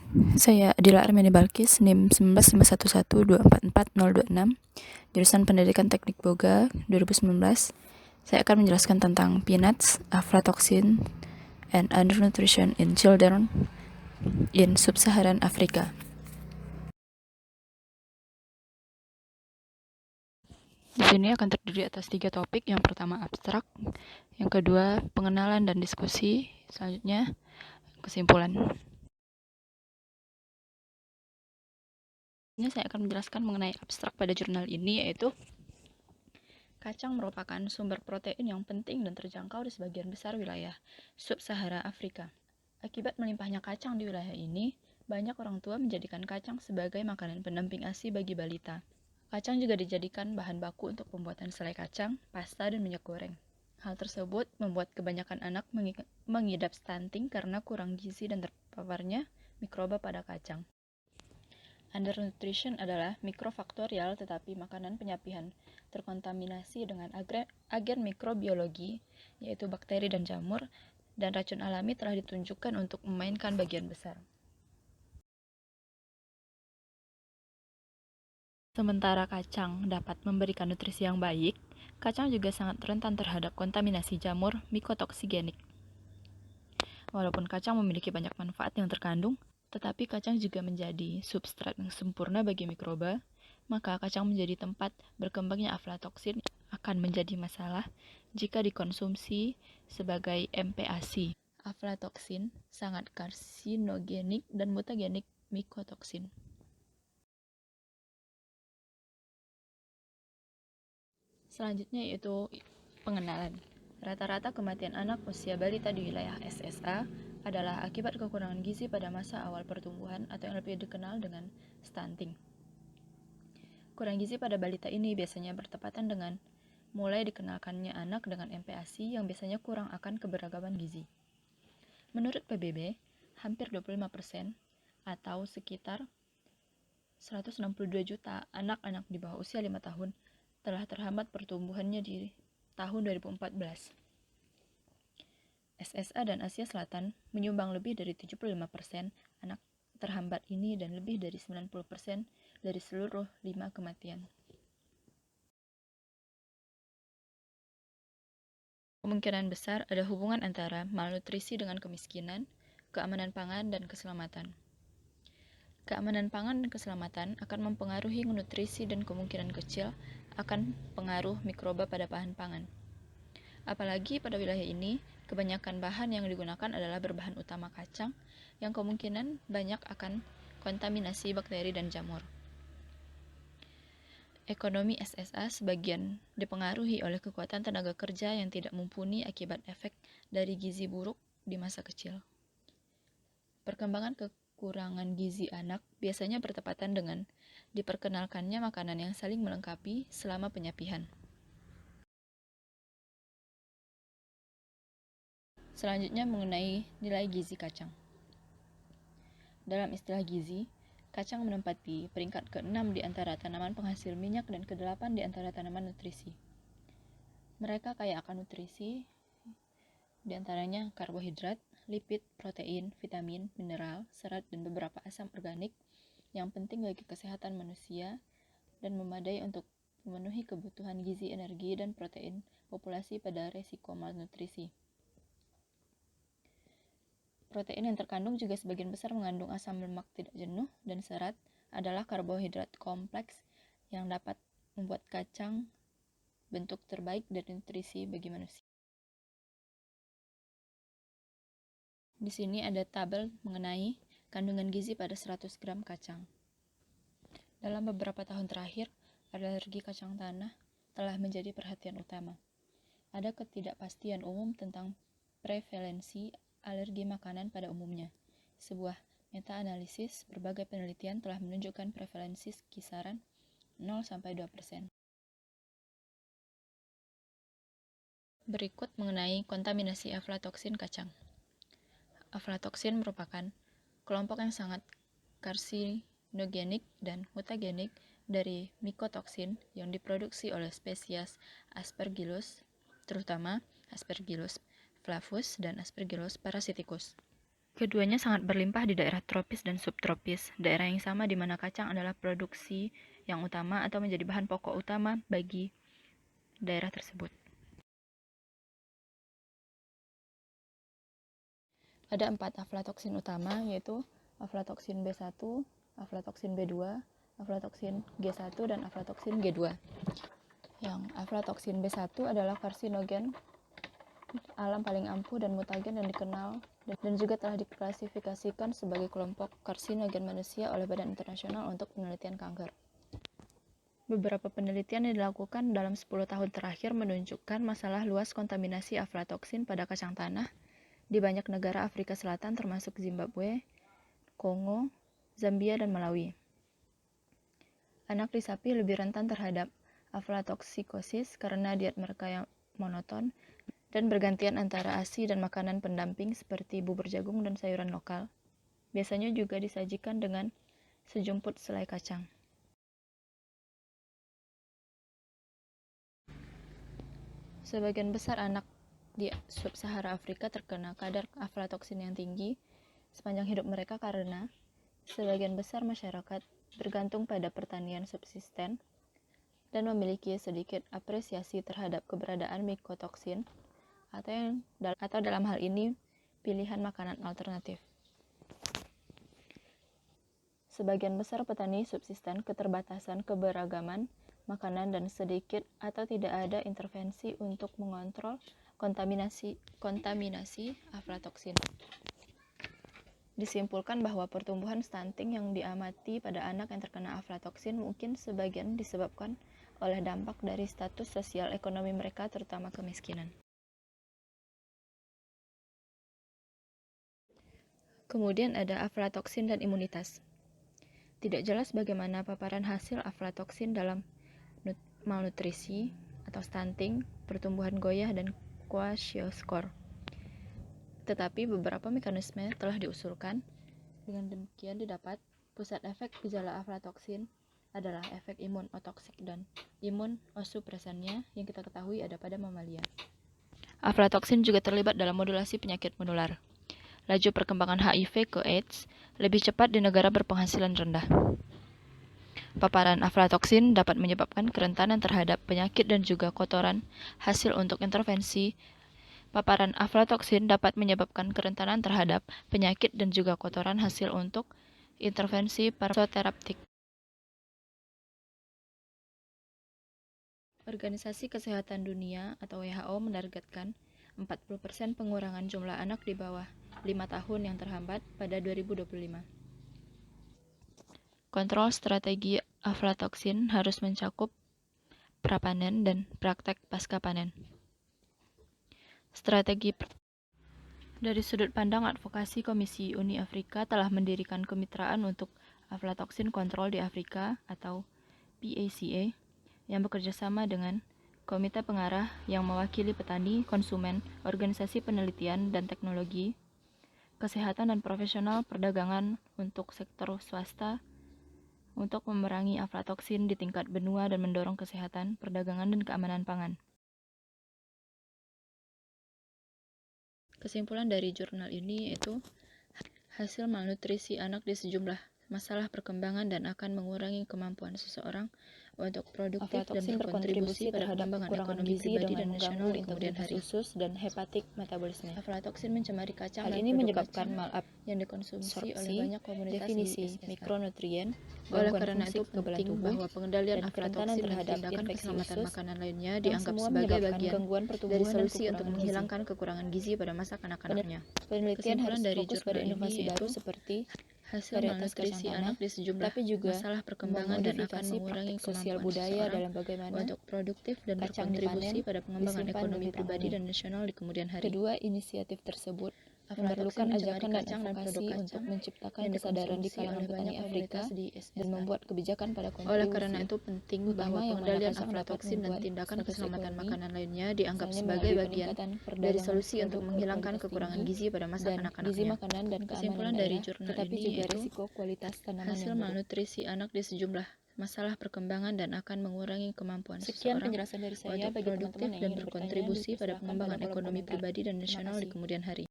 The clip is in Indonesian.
Saya Adila Armeni Balkis, NIM 19511244026, jurusan Pendidikan Teknik Boga 2019. Saya akan menjelaskan tentang peanuts, aflatoxin, and undernutrition in children in Sub-Saharan Africa. Di sini akan terdiri atas 3 topik. Yang pertama abstrak, yang kedua pengenalan dan diskusi, selanjutnya kesimpulan. Ini saya akan menjelaskan mengenai abstrak pada jurnal ini, yaitu kacang merupakan sumber protein yang penting dan terjangkau di sebagian besar wilayah Sub-Sahara Afrika. Akibat melimpahnya kacang di wilayah ini, banyak orang tua menjadikan kacang sebagai makanan pendamping ASI bagi balita. Kacang juga dijadikan bahan baku untuk pembuatan selai kacang, pasta, dan minyak goreng. Hal tersebut membuat kebanyakan anak mengidap stunting karena kurang gizi dan terpaparnya mikroba pada kacang. Undernutrition adalah mikrofaktorial, tetapi makanan penyapian terkontaminasi dengan agen mikrobiologi, yaitu bakteri dan jamur, dan racun alami telah ditunjukkan untuk memainkan bagian besar. Sementara kacang dapat memberikan nutrisi yang baik, kacang juga sangat rentan terhadap kontaminasi jamur mikotoksigenik. Walaupun kacang memiliki banyak manfaat yang terkandung, tetapi kacang juga menjadi substrat yang sempurna bagi mikroba, maka kacang menjadi tempat berkembangnya aflatoksin akan menjadi masalah jika dikonsumsi sebagai MPASI. Aflatoksin sangat karsinogenik dan mutagenik mikotoksin. Selanjutnya yaitu pengenalan. Rata-rata kematian anak usia balita di wilayah SSA adalah akibat kekurangan gizi pada masa awal pertumbuhan atau yang lebih dikenal dengan stunting. Kurang gizi pada balita ini biasanya bertepatan dengan mulai dikenalkannya anak dengan MPASI yang biasanya kurang akan keberagaman gizi. Menurut PBB, hampir 25% atau sekitar 162 juta anak-anak di bawah usia 5 tahun telah terhambat pertumbuhannya di tahun 2014. SSA dan Asia Selatan menyumbang lebih dari 75% anak terhambat ini dan lebih dari 90% dari seluruh 5 kematian. Kemungkinan besar ada hubungan antara malnutrisi dengan kemiskinan, keamanan pangan, dan keselamatan. Keamanan pangan dan keselamatan akan mempengaruhi nutrisi dan kemungkinan kecil akan pengaruh mikroba pada bahan pangan. Apalagi pada wilayah ini, kebanyakan bahan yang digunakan adalah berbahan utama kacang, yang kemungkinan banyak akan kontaminasi bakteri dan jamur. Ekonomi SSA sebagian dipengaruhi oleh kekuatan tenaga kerja yang tidak mumpuni akibat efek dari gizi buruk di masa kecil. Perkembangan kekurangan gizi anak biasanya bertepatan dengan diperkenalkannya makanan yang saling melengkapi selama penyapian. Selanjutnya mengenai nilai gizi kacang. Dalam istilah gizi, kacang menempati peringkat ke-6 di antara tanaman penghasil minyak dan ke-8 di antara tanaman nutrisi. Mereka kaya akan nutrisi, di antaranya karbohidrat, lipid, protein, vitamin, mineral, serat, dan beberapa asam organik yang penting bagi kesehatan manusia dan memadai untuk memenuhi kebutuhan gizi, energi, dan protein populasi pada resiko malnutrisi. Protein yang terkandung juga sebagian besar mengandung asam lemak tidak jenuh dan serat adalah karbohidrat kompleks yang dapat membuat kacang bentuk terbaik dari nutrisi bagi manusia. Di sini ada tabel mengenai kandungan gizi pada 100 gram kacang. Dalam beberapa tahun terakhir, alergi kacang tanah telah menjadi perhatian utama. Ada ketidakpastian umum tentang prevalensi alergi makanan pada umumnya. Sebuah meta-analisis berbagai penelitian telah menunjukkan prevalensi kisaran 0-2%. Berikut mengenai kontaminasi aflatoksin kacang. Aflatoksin merupakan kelompok yang sangat karsinogenik dan mutagenik dari mikotoksin yang diproduksi oleh spesies Aspergillus, terutama Aspergillus flavus dan Aspergillus parasiticus. Keduanya sangat berlimpah di daerah tropis dan subtropis, daerah yang sama di mana kacang adalah produksi yang utama atau menjadi bahan pokok utama bagi daerah tersebut. Ada 4 aflatoksin utama, yaitu aflatoksin B1, aflatoksin B2, aflatoksin G1, dan aflatoksin G2. Yang aflatoksin B1 adalah karsinogen alam paling ampuh dan mutagen yang dikenal dan juga telah diklasifikasikan sebagai kelompok karsinogen manusia oleh Badan Internasional untuk Penelitian Kanker. Beberapa penelitian yang dilakukan dalam 10 tahun terakhir menunjukkan masalah luas kontaminasi aflatoksin pada kacang tanah di banyak negara Afrika Selatan termasuk Zimbabwe, Kongo, Zambia, dan Malawi. Anak di sapi lebih rentan terhadap aflatoksikosis karena diet mereka yang monoton dan bergantian antara ASI dan makanan pendamping seperti bubur jagung dan sayuran lokal. Biasanya juga disajikan dengan sejumput selai kacang. Sebagian besar anak di sub-Sahara Afrika terkena kadar aflatoksin yang tinggi sepanjang hidup mereka karena sebagian besar masyarakat bergantung pada pertanian subsisten dan memiliki sedikit apresiasi terhadap keberadaan mikotoksin atau dalam hal ini pilihan makanan alternatif. Sebagian besar petani subsisten keterbatasan keberagaman makanan dan sedikit atau tidak ada intervensi untuk mengontrol kontaminasi aflatoksin. Disimpulkan bahwa pertumbuhan stunting yang diamati pada anak yang terkena aflatoksin mungkin sebagian disebabkan oleh dampak dari status sosial ekonomi mereka, terutama kemiskinan. Kemudian ada aflatoksin dan imunitas. Tidak jelas bagaimana paparan hasil aflatoksin dalam malnutrisi atau stunting, pertumbuhan goyah, dan kwashiorkor. Tetapi beberapa mekanisme telah diusulkan. Dengan demikian didapat pusat efek gejala aflatoksin adalah efek imun otoksik dan imun osupresannya yang kita ketahui ada pada mamalia. Aflatoksin juga terlibat dalam modulasi penyakit menular. Laju perkembangan HIV ke AIDS lebih cepat di negara berpenghasilan rendah. Paparan aflatoksin dapat menyebabkan kerentanan terhadap penyakit dan juga kotoran hasil untuk intervensi. Paparan aflatoksin dapat menyebabkan kerentanan terhadap penyakit dan juga kotoran hasil untuk intervensi farmakoterapeutik. Organisasi Kesehatan Dunia atau WHO menargetkan 40% pengurangan jumlah anak di bawah 5 tahun yang terhambat pada 2025. Kontrol strategi aflatoksin harus mencakup prapanen dan praktek pasca panen. Strategi dari sudut pandang advokasi, Komisi Uni Afrika telah mendirikan kemitraan untuk aflatoksin kontrol di Afrika atau PACA yang bekerja sama dengan komite pengarah yang mewakili petani, konsumen, organisasi penelitian dan teknologi, kesehatan dan profesional perdagangan untuk sektor swasta untuk memerangi aflatoksin di tingkat benua dan mendorong kesehatan, perdagangan, dan keamanan pangan. Kesimpulan dari jurnal ini yaitu hasil malnutrisi anak di sejumlah masalah perkembangan dan akan mengurangi kemampuan seseorang untuk produktif dan berkontribusi pada pengembangan ekonomi pribadi dan nasional di kemudian hari. Usus dan hepatik metabolisme. Aflatoksin mencemari kacang dan ini menyebabkan malab yang dikonsumsi oleh banyak komunitas definisi di mikronutrien. Oleh karena itu penting bahwa pengendalian aflatoksin dan tindakan keselamatan makanan lainnya dianggap sebagai bagian dari solusi untuk menghilangkan kekurangan gizi pada masa kanak-kanaknya. Penelitian harus fokus pada inovasi baru seperti hasil malnutrisi anak di sejumlah masalah perkembangan dan akan mengurangi kemampuan budaya dalam bagaimana untuk produktif dan berkontribusi pada pengembangan ekonomi pribadi dan nasional di kemudian hari. Kedua inisiatif tersebut memerlukan ajakan dan advokasi untuk menciptakan kesadaran di kalangan petani Afrika dan membuat kebijakan pada kontribusi. Oleh karena itu penting bahwa pengendalian aflatoksin dan tindakan keselamatan makanan lainnya dianggap sebagai bagian dari solusi untuk menghilangkan kekurangan gizi pada masa kanak-kanaknya. Kesimpulan dari jurnal ini yaitu hasil malnutrisi anak di sejumlah masalah perkembangan dan akan mengurangi kemampuan seseorang untuk produktif dan berkontribusi pada pengembangan ekonomi pribadi dan nasional di kemudian hari.